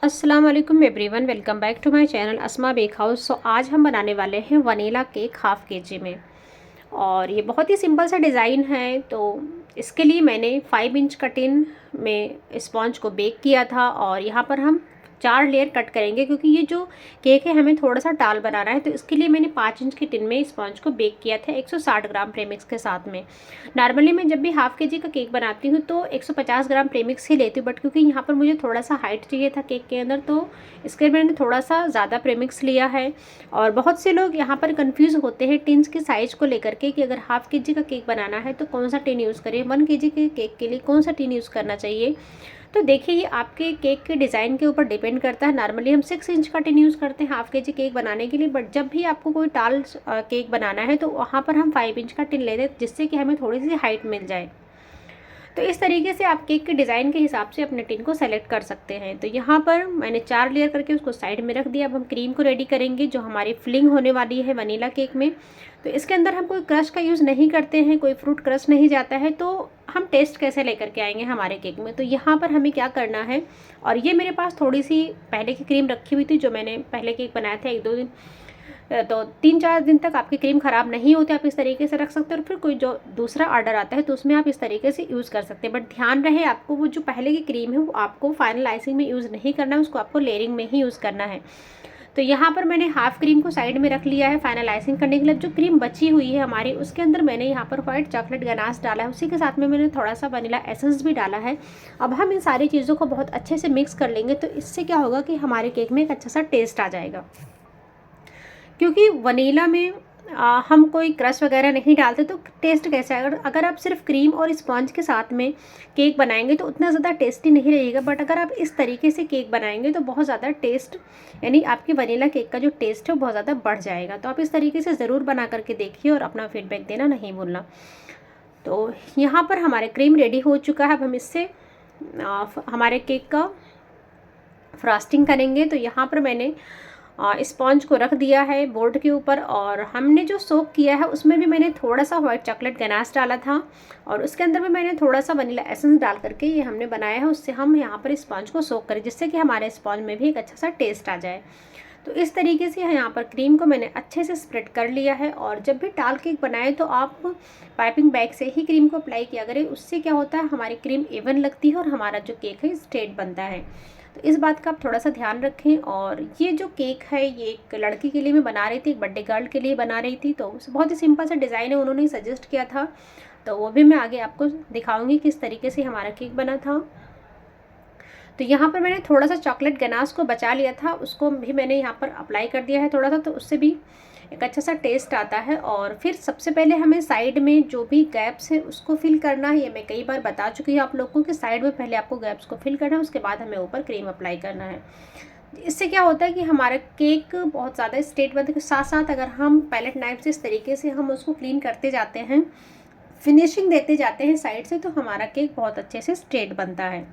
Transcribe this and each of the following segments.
अस्सलाम वालेकुम everyone, welcome back to my channel Asma bake house. आज हम बनाने वाले हैं वनीला केक हाफ़ केजी में। और ये बहुत ही सिंपल सा डिज़ाइन है। तो इसके लिए मैंने 5 इंच कटिंग में स्पॉन्ज को बेक किया था और यहाँ पर हम 4 लेयर कट करेंगे, क्योंकि ये जो केक है हमें थोड़ा सा टाल बनाना है। तो इसके लिए मैंने 5 इंच की टिन में स्पॉन्ज को बेक किया था 160 ग्राम प्रेमिक्स के साथ में। नॉर्मली मैं जब भी हाफ़ के जी का केक बनाती हूँ तो 150 ग्राम प्रेमिक्स ही लेती हूँ, बट क्योंकि यहाँ पर मुझे थोड़ा सा हाइट चाहिए था केक के अंदर, तो इसके लिए मैंने थोड़ा सा ज़्यादा प्रेमिक्स लिया है। और बहुत से लोग यहाँ पर कंफ्यूज होते हैं टिन्स की साइज़ को लेकर के कि अगर हाफ़ के जी का केक बनाना है तो कौन सा टिन यूज़ करें, 1 के जी के केक के लिए कौन सा टिन यूज़ करना चाहिए। तो देखिए, ये आपके केक के डिज़ाइन के ऊपर डिपेंड करता है। नॉर्मली हम 6 इंच का टिन यूज़ करते हैं हाफ़ के जी केक बनाने के लिए, बट जब भी आपको कोई टाल केक बनाना है तो वहाँ पर हम 5 इंच का टिन लेते हैं, जिससे कि हमें थोड़ी सी हाइट मिल जाए। तो इस तरीके से आप केक के डिज़ाइन के हिसाब से अपने टिन को सेलेक्ट कर सकते हैं। तो यहाँ पर मैंने 4 लेयर करके उसको साइड में रख दिया। अब हम क्रीम को रेडी करेंगे, जो हमारी फिलिंग होने वाली है वनीला केक में। तो इसके अंदर हम कोई क्रश का यूज़ नहीं करते हैं, कोई फ्रूट क्रश नहीं जाता है। तो हम टेस्ट कैसे लेकर के आएंगे हमारे केक में, तो यहाँ पर हमें क्या करना है। और ये मेरे पास थोड़ी सी पहले की क्रीम रखी हुई थी, जो मैंने पहले केक बनाया था 1-2 दिन। तो 3-4 दिन तक आपकी क्रीम ख़राब नहीं होती, आप इस तरीके से रख सकते हैं। और फिर कोई जो दूसरा ऑर्डर आता है तो उसमें आप इस तरीके से यूज़ कर सकते हैं। बट ध्यान रहे, आपको वो जो पहले की क्रीम है वो आपको फाइनल आइसिंग में यूज़ नहीं करना है, उसको आपको लेयरिंग में ही यूज़ करना है। तो यहाँ पर मैंने हाफ़ क्रीम को साइड में रख लिया है फाइनल आइसिंग करने के लिए। जो क्रीम बची हुई है हमारी, उसके अंदर मैंने यहाँ पर व्हाइट चॉकलेट गनाश डाला है, उसी के साथ में मैंने थोड़ा सा वनीला एसेंस भी डाला है। अब हम इन सारी चीज़ों को बहुत अच्छे से मिक्स कर लेंगे, तो इससे क्या होगा कि हमारे केक में एक अच्छा सा टेस्ट आ जाएगा। क्योंकि वनीला में हम कोई क्रश वगैरह नहीं डालते, तो टेस्ट कैसा है। अगर आप सिर्फ क्रीम और स्पॉन्ज के साथ में केक बनाएंगे तो उतना ज़्यादा टेस्टी नहीं रहेगा। बट अगर आप इस तरीके से केक बनाएंगे तो बहुत ज़्यादा टेस्ट, यानी आपके वनीला केक का जो टेस्ट है वो बहुत ज़्यादा बढ़ जाएगा। तो आप इस तरीके से ज़रूर बना करके देखिए और अपना फीडबैक देना नहीं भूलना। तो यहाँ पर हमारे क्रीम रेडी हो चुका है। अब हम इससे हमारे केक का फ्रॉस्टिंग करेंगे। तो यहाँ पर मैंने स्पॉन्ज को रख दिया है बोर्ड के ऊपर, और हमने जो सोक किया है उसमें भी मैंने थोड़ा सा व्हाइट चॉकलेट गनाश डाला था, और उसके अंदर भी मैंने थोड़ा सा वनीला एसेंस डाल करके ये हमने बनाया है। उससे हम यहाँ पर स्पॉन्ज को सोक करें, जिससे कि हमारे स्पॉन्ज में भी एक अच्छा सा टेस्ट आ जाए। तो इस तरीके से यहाँ पर क्रीम को मैंने अच्छे से स्प्रेड कर लिया है। और जब भी टाल केक बनाए तो आप पाइपिंग बैग से ही क्रीम को अप्लाई किया करें। उससे क्या होता है, हमारी क्रीम इवन लगती है और हमारा जो केक है स्ट्रेट बनता है। तो इस बात का आप थोड़ा सा ध्यान रखें। और ये जो केक है ये एक लड़की के लिए मैं बना रही थी, एक बर्थडे गर्ल के लिए बना रही थी। तो बहुत ही सिंपल सा डिज़ाइन है, उन्होंने सजेस्ट किया था। तो वो भी मैं आगे आपको दिखाऊंगी किस तरीके से हमारा केक बना था। तो यहाँ पर मैंने थोड़ा सा चॉकलेट गनाश को बचा लिया था, उसको भी मैंने यहाँ पर अप्लाई कर दिया है थोड़ा सा, तो उससे भी एक अच्छा सा टेस्ट आता है। और फिर सबसे पहले हमें साइड में जो भी गैप्स है उसको फिल करना है। ये मैं कई बार बता चुकी हूँ आप लोगों को कि साइड में पहले आपको गैप्स को फिल करना है, उसके बाद हमें ऊपर क्रीम अप्लाई करना है। इससे क्या होता है कि हमारा केक बहुत ज़्यादा स्ट्रेट बनने के साथ साथ अगर हम पैलेट नाइफ से इस तरीके से हम उसको क्लीन करते जाते हैं, फिनिशिंग देते जाते हैं साइड से, तो हमारा केक बहुत अच्छे से स्ट्रेट बनता है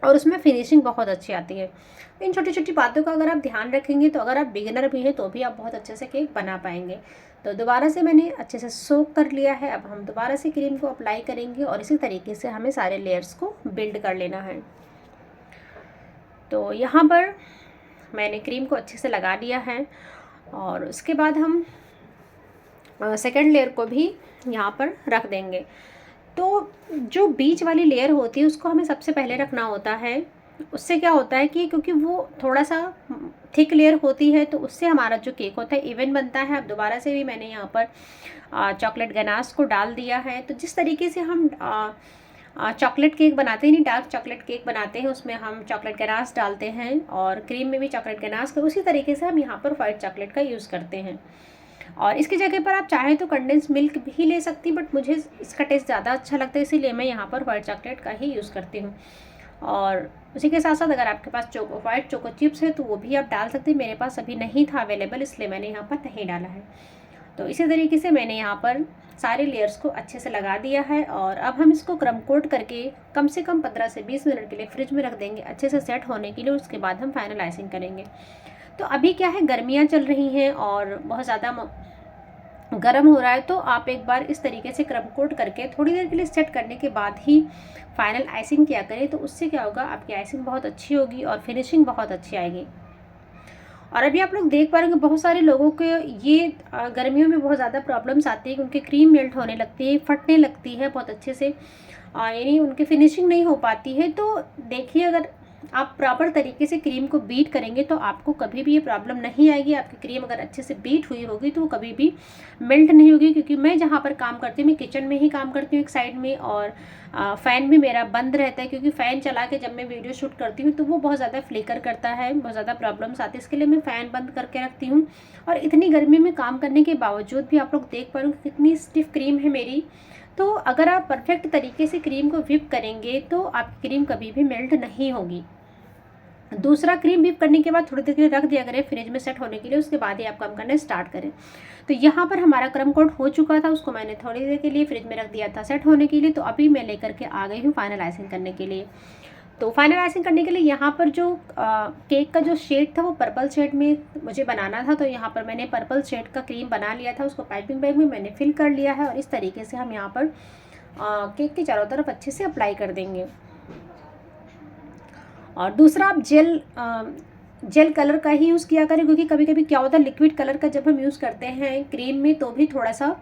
और उसमें फिनिशिंग बहुत अच्छी आती है। इन छोटी छोटी बातों का अगर आप ध्यान रखेंगे तो अगर आप बिगिनर भी हैं तो भी आप बहुत अच्छे से केक बना पाएंगे। तो दोबारा से मैंने अच्छे से सोक कर लिया है। अब हम दोबारा से क्रीम को अप्लाई करेंगे और इसी तरीके से हमें सारे लेयर्स को बिल्ड कर लेना है। तो यहाँ पर मैंने क्रीम को अच्छे से लगा लिया है और उसके बाद हम सेकेंड लेयर को भी यहाँ पर रख देंगे। तो जो बीच वाली लेयर होती है उसको हमें सबसे पहले रखना होता है। उससे क्या होता है कि क्योंकि वो थोड़ा सा थिक लेयर होती है, तो उससे हमारा जो केक होता है इवन बनता है। अब दोबारा से भी मैंने यहाँ पर चॉकलेट गनाश को डाल दिया है। तो जिस तरीके से हम चॉकलेट केक बनाते हैं, नहीं डार्क चॉकलेट केक बनाते हैं, उसमें हम चॉकलेट गनाश डालते हैं और क्रीम में भी चॉकलेट गनाश का, उसी तरीके से हम यहाँ पर वाइट चॉकलेट का यूज़ करते हैं। और इसकी जगह पर आप चाहें तो कंडेंस मिल्क भी ले सकती, बट मुझे इसका टेस्ट ज़्यादा अच्छा लगता है, इसीलिए मैं यहाँ पर वाइट चॉकलेट का ही यूज़ करती हूँ। और उसी के साथ साथ अगर आपके पास वाइट चोको चिप्स है तो वो भी आप डाल सकते हैं। मेरे पास अभी नहीं था अवेलेबल, इसलिए मैंने यहाँ पर नहीं डाला है। तो इसी तरीके से मैंने यहाँ पर सारे लेयर्स को अच्छे से लगा दिया है। और अब हम इसको क्रम कोट करके कम से कम 15 से 20 मिनट के लिए फ्रिज में रख देंगे अच्छे से सेट होने के लिए। उसके बाद हम फाइनल आइसिंग करेंगे। तो अभी क्या है, गर्मियाँ चल रही हैं और बहुत ज़्यादा गर्म हो रहा है तो आप एक बार इस तरीके से क्रम कोट करके थोड़ी देर के लिए सेट करने के बाद ही फाइनल आइसिंग किया करें। तो उससे क्या होगा, आपकी आइसिंग बहुत अच्छी होगी और फिनिशिंग बहुत अच्छी आएगी। और अभी आप लोग देख पा रहे होंगे बहुत सारे लोगों के ये गर्मियों में बहुत ज़्यादा प्रॉब्लम्स आती है कि उनकी क्रीम मेल्ट होने लगती है, फटने लगती है बहुत अच्छे से, यानी उनकी फिनिशिंग नहीं हो पाती है। तो देखिए, अगर आप प्रॉपर तरीके से क्रीम को बीट करेंगे तो आपको कभी भी ये प्रॉब्लम नहीं आएगी। आपकी क्रीम अगर अच्छे से बीट हुई होगी तो वो कभी भी मेल्ट नहीं होगी। क्योंकि मैं जहाँ पर काम करती हूँ, मैं किचन में ही काम करती हूँ एक साइड में, और फ़ैन भी मेरा बंद रहता है, क्योंकि फ़ैन चला के जब मैं वीडियो शूट करती हूँ तो वो बहुत ज़्यादा फ्लिकर करता है, बहुत ज़्यादा प्रॉब्लम्स आती है। इसके लिए मैं फ़ैन बंद करके रखती हूँ। और इतनी गर्मी में काम करने के बावजूद भी आप लोग देख पा रहे हो कितनी स्टिफ क्रीम है मेरी। तो अगर आप परफेक्ट तरीके से क्रीम को व्हिप करेंगे तो आपकी क्रीम कभी भी मेल्ट नहीं होगी। दूसरा, क्रीम व्हिप करने के बाद थोड़ी देर के लिए रख दिया करें फ्रिज में सेट होने के लिए, उसके बाद ही आप काम करना स्टार्ट करें। तो यहाँ पर हमारा क्रम कोट हो चुका था, उसको मैंने थोड़ी देर के लिए फ्रिज में रख दिया था सेट होने के लिए। तो अभी मैं लेकर के आ गई हूँ फाइनल आइसिंग करने के लिए। तो फाइनल आइसिंग करने के लिए यहाँ पर जो केक का जो शेड था वो पर्पल शेड में मुझे बनाना था। तो यहाँ पर मैंने पर्पल शेड का क्रीम बना लिया था, उसको पाइपिंग बैग में मैंने फिल कर लिया है। और इस तरीके से हम यहाँ पर केक के चारों तरफ अच्छे से अप्लाई कर देंगे। और दूसरा, आप जेल कलर का ही यूज़ किया करें, क्योंकि कभी कभी क्या होता है लिक्विड कलर का जब हम यूज़ करते हैं क्रीम में तो भी थोड़ा सा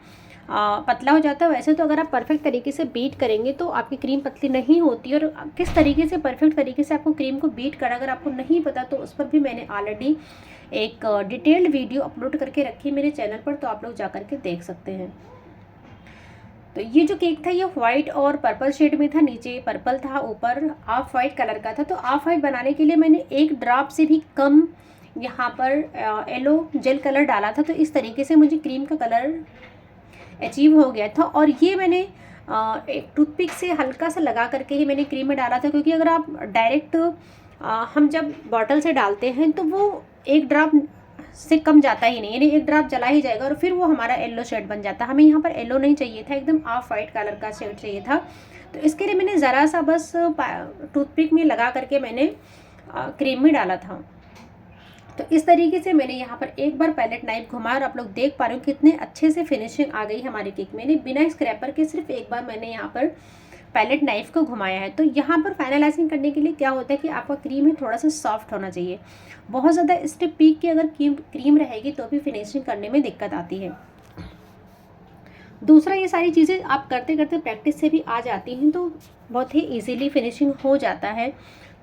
पतला हो जाता है। वैसे तो अगर आप परफेक्ट तरीके से बीट करेंगे तो आपकी क्रीम पतली नहीं होती। और किस तरीके से परफेक्ट तरीके से आपको क्रीम को बीट करना, अगर आपको नहीं पता तो उस पर भी मैंने ऑलरेडी एक डिटेल्ड वीडियो अपलोड करके रखी है मेरे चैनल पर, तो आप लोग जा करके देख सकते हैं। तो ये जो केक था ये वाइट और पर्पल शेड में था, नीचे पर्पल था, ऊपर ऑफ वाइट कलर का था। तो ऑफ वाइट बनाने के लिए मैंने एक ड्रॉप से भी कम यहाँ पर येलो जेल कलर डाला था। तो इस तरीके से मुझे क्रीम का कलर अचीव हो गया था। और ये मैंने एक टूथपिक से हल्का सा लगा करके ही मैंने क्रीम में डाला था, क्योंकि अगर आप डायरेक्ट हम जब बॉटल से डालते हैं तो वो एक ड्रॉप से कम जाता ही नहीं, यानी एक ड्रॉप जला ही जाएगा और फिर वो हमारा येलो शेड बन जाता है। हमें यहाँ पर येलो नहीं चाहिए था, एकदम ऑफ वाइट कलर का शेड चाहिए था। तो इसके लिए मैंने ज़रा सा बस टूथपिक में लगा करके मैंने क्रीम में डाला था। तो इस तरीके से मैंने यहाँ पर एक बार पैलेट नाइफ घुमाया और आप लोग देख पा रहे हो कितने अच्छे से फिनिशिंग आ गई हमारे केक में। बिना स्क्रैपर के सिर्फ एक बार मैंने यहाँ पर पैलेट नाइफ को घुमाया है। तो यहाँ पर फाइनलाइजिंग करने के लिए क्या होता है कि आपका क्रीम है थोड़ा सा सॉफ्ट होना चाहिए। बहुत ज़्यादा स्टिफ पीक की अगर क्रीम रहेगी तो भी फिनिशिंग करने में दिक्कत आती है। दूसरा, ये सारी चीज़ें आप करते करते प्रैक्टिस से भी आ जाती हैं तो बहुत ही ईजीली फिनिशिंग हो जाता है।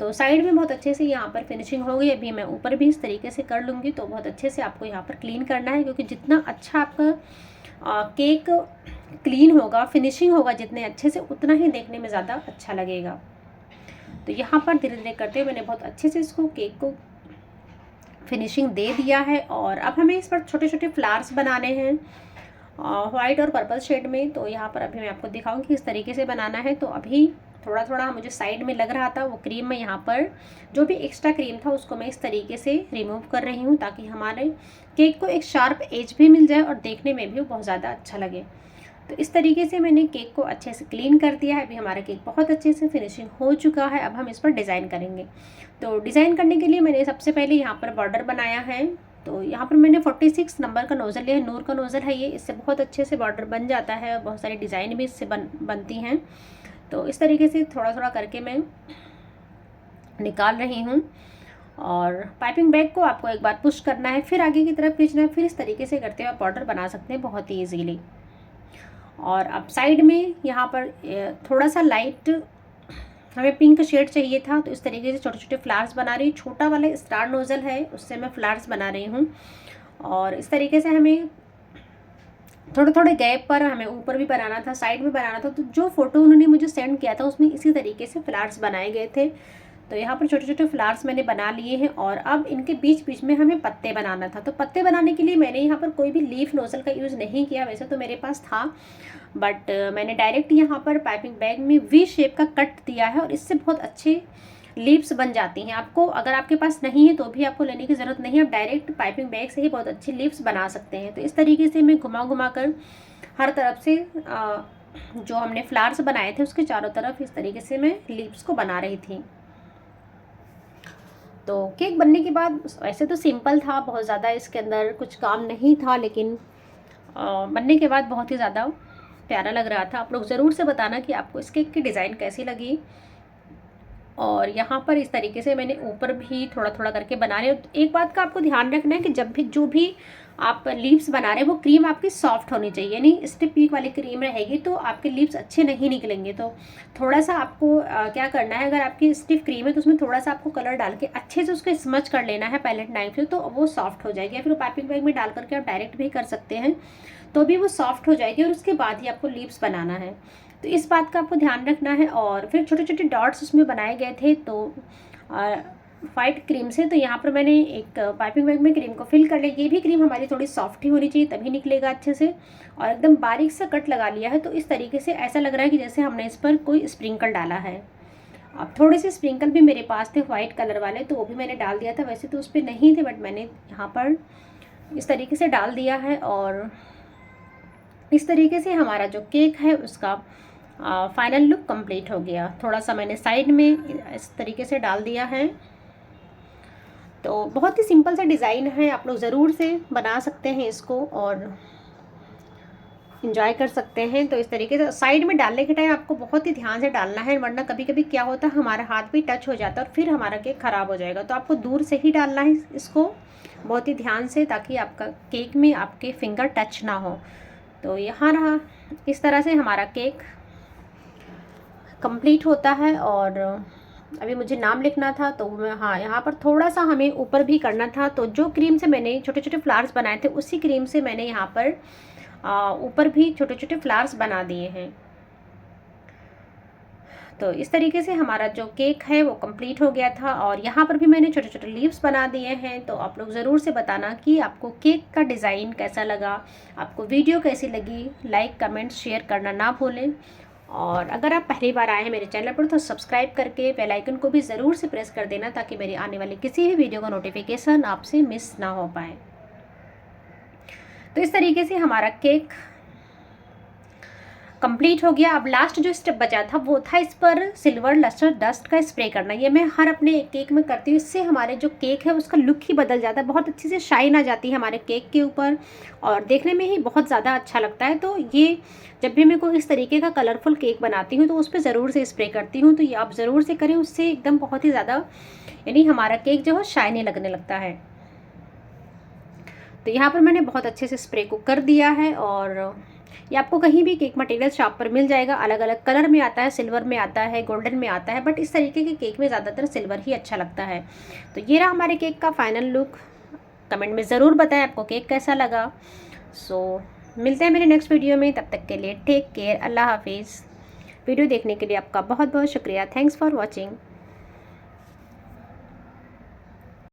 तो साइड में बहुत अच्छे से यहाँ पर फिनिशिंग हो गई। अभी मैं ऊपर भी इस तरीके से कर लूँगी। तो बहुत अच्छे से आपको यहाँ पर क्लीन करना है, क्योंकि जितना अच्छा आपका केक क्लीन होगा, फिनिशिंग होगा जितने अच्छे से, उतना ही देखने में ज़्यादा अच्छा लगेगा। तो यहाँ पर धीरे धीरे करते हुए मैंने बहुत अच्छे से इसको केक को फिनिशिंग दे दिया है। और अब हमें इस पर छोटे छोटे फ्लावर्स बनाने हैं वाइट और पर्पल शेड में। तो यहाँ पर अभी मैं आपको दिखाऊंगी किस तरीके से बनाना है। तो अभी थोड़ा थोड़ा मुझे साइड में लग रहा था वो क्रीम में, यहाँ पर जो भी एक्स्ट्रा क्रीम था उसको मैं इस तरीके से रिमूव कर रही हूँ, ताकि हमारे केक को एक शार्प एज भी मिल जाए और देखने में भी वो बहुत ज़्यादा अच्छा लगे। तो इस तरीके से मैंने केक को अच्छे से क्लीन कर दिया है। अभी हमारा केक बहुत अच्छे से फिनिशिंग हो चुका है। अब हम इस पर डिज़ाइन करेंगे। तो डिज़ाइन करने के लिए मैंने सबसे पहले यहाँ पर बॉर्डर बनाया है। तो यहाँ पर मैंने 46 नंबर का नोज़ल लिया है, नूर का नोज़ल है ये। इससे बहुत अच्छे से बॉर्डर बन जाता है और बहुत सारी डिज़ाइन भी इससे बनती हैं। तो इस तरीके से थोड़ा थोड़ा करके मैं निकाल रही हूँ। और पाइपिंग बैग को आपको एक बार पुश करना है, फिर आगे की तरफ खींचना है, फिर इस तरीके से करते हुए आप बॉर्डर बना सकते हैं बहुत ही ईजीली। और अब साइड में यहाँ पर थोड़ा सा लाइट हमें पिंक शेड चाहिए था, तो इस तरीके से छोटे छोटे फ्लावर्स बना रही हूँ। छोटा वाला स्टार नोज़ल है, उससे मैं फ्लावर्स बना रही हूँ। और इस तरीके से हमें थोड़े थोड़े गैप पर हमें ऊपर भी बनाना था, साइड में बनाना था। तो जो फ़ोटो उन्होंने मुझे सेंड किया था उसमें इसी तरीके से फ्लावर्स बनाए गए थे। तो यहाँ पर छोटे छोटे फ्लावर्स मैंने बना लिए हैं। और अब इनके बीच बीच में हमें पत्ते बनाना था। तो पत्ते बनाने के लिए मैंने यहाँ पर कोई भी लीफ नोज़ल का यूज़ नहीं किया, वैसे तो मेरे पास था, बट मैंने डायरेक्ट यहाँ पर पाइपिंग बैग में वी शेप का कट दिया है और इससे बहुत अच्छे लीव्स बन जाती हैं। आपको अगर आपके पास नहीं है तो भी आपको लेने की ज़रूरत नहीं है, आप डायरेक्ट पाइपिंग बैग से ही बहुत अच्छी लीव्स बना सकते हैं। तो इस तरीके से मैं घुमा घुमा कर हर तरफ से जो हमने फ्लावर्स बनाए थे उसके चारों तरफ इस तरीके से मैं लीव्स को बना रही थी। तो केक बनने के बाद वैसे तो सिंपल था, बहुत ज़्यादा इसके अंदर कुछ काम नहीं था, लेकिन बनने के बाद बहुत ही ज़्यादा प्यारा लग रहा था। आप लोग ज़रूर से बताना कि आपको इस केक की डिज़ाइन कैसी लगी। और यहाँ पर इस तरीके से मैंने ऊपर भी थोड़ा थोड़ा करके बना रहे हो। एक बात का आपको ध्यान रखना है कि जब भी जो भी आप लीव्स बना रहे हैं वो क्रीम आपकी सॉफ्ट होनी चाहिए, यानी स्टिफ पीक वाली क्रीम रहेगी तो आपके लीव्स अच्छे नहीं निकलेंगे। तो थोड़ा सा आपको क्या करना है, अगर आपकी स्टिफ क्रीम है तो उसमें थोड़ा सा आपको कलर डाल के अच्छे से उसको स्मच कर लेना है पैलेट नाइफ से, तो वो सॉफ्ट हो जाएगी। या फिर पाइपिंग बैग में डाल करके आप डायरेक्ट भी कर सकते हैं, तो भी वो सॉफ्ट हो जाएगी। और उसके बाद ही आपको लीव्स बनाना है, तो इस बात का आपको ध्यान रखना है। और फिर छोटे छोटे डॉट्स उसमें बनाए गए थे तो वाइट क्रीम से। तो यहाँ पर मैंने एक पाइपिंग बैग में क्रीम को फिल कर लिया। ये भी क्रीम हमारी थोड़ी सॉफ्ट ही होनी चाहिए तभी निकलेगा अच्छे से। और एकदम बारीक सा कट लगा लिया है, तो इस तरीके से ऐसा लग रहा है कि जैसे हमने इस पर कोई स्प्रिंकल डाला है। अब थोड़े से स्प्रिंकल भी मेरे पास थे वाइट कलर वाले, तो वो भी मैंने डाल दिया था। वैसे तो उस पर नहीं थे, बट मैंने यहाँ पर इस तरीके से डाल दिया है। और इस तरीके से हमारा जो केक है उसका फाइनल लुक कंप्लीट हो गया। थोड़ा सा मैंने साइड में इस तरीके से डाल दिया है। तो बहुत ही सिंपल सा डिज़ाइन है, आप लोग ज़रूर से बना सकते हैं इसको और इंजॉय कर सकते हैं। तो इस तरीके से साइड में डालने के टाइम आपको बहुत ही ध्यान से डालना है, वरना कभी कभी क्या होता है हमारा हाथ भी टच हो जाता है और फिर हमारा केक ख़राब हो जाएगा। तो आपको दूर से ही डालना है इसको बहुत ही ध्यान से, ताकि आपका केक में आपके फिंगर टच ना हो। तो यहाँ रहा, इस तरह से हमारा केक कंप्लीट होता है। और अभी मुझे नाम लिखना था, तो मैं हाँ यहाँ पर थोड़ा सा हमें ऊपर भी करना था। तो जो क्रीम से मैंने छोटे छोटे फ्लावर्स बनाए थे उसी क्रीम से मैंने यहाँ पर ऊपर भी छोटे छोटे फ्लावर्स बना दिए हैं। तो इस तरीके से हमारा जो केक है वो कंप्लीट हो गया था। और यहाँ पर भी मैंने छोटे छोटे लीव्स बना दिए हैं। तो आप लोग ज़रूर से बताना कि आपको केक का डिज़ाइन कैसा लगा, आपको वीडियो कैसी लगी। लाइक कमेंट शेयर करना ना भूलें। और अगर आप पहली बार आए हैं मेरे चैनल पर तो सब्सक्राइब करके बेल आइकन को भी ज़रूर से प्रेस कर देना, ताकि मेरी आने वाली किसी भी वीडियो का नोटिफिकेशन आपसे मिस ना हो पाए। तो इस तरीके से हमारा केक कंप्लीट हो गया। अब लास्ट जो स्टेप बचा था वो था इस पर सिल्वर लस्टर डस्ट का स्प्रे करना। ये मैं हर अपने केक में करती हूँ, इससे हमारे जो केक है उसका लुक ही बदल जाता है, बहुत अच्छी से शाइन आ जाती है हमारे केक के ऊपर और देखने में ही बहुत ज़्यादा अच्छा लगता है। तो ये जब भी मैं कोई इस तरीके का कलरफुल केक बनाती हूँ तो उस पर ज़रूर से स्प्रे करती हूँ। तो ये आप ज़रूर से करें, उससे एकदम बहुत ही ज़्यादा यानी हमारा केक जो है शाइनी लगने लगता है। तो यहाँ पर मैंने बहुत अच्छे से स्प्रे को कर दिया है। और ये आपको कहीं भी केक मटेरियल शॉप पर मिल जाएगा, अलग अलग कलर में आता है, सिल्वर में आता है, गोल्डन में आता है, बट इस तरीके के केक में ज़्यादातर सिल्वर ही अच्छा लगता है। तो ये रहा हमारे केक का फाइनल लुक। कमेंट में ज़रूर बताएं आपको केक कैसा लगा। सो मिलते हैं मेरे नेक्स्ट वीडियो में, तब तक के लिए टेक केयर, अल्लाह हाफिज़। वीडियो देखने के लिए आपका बहुत बहुत शुक्रिया। Thanks for watching.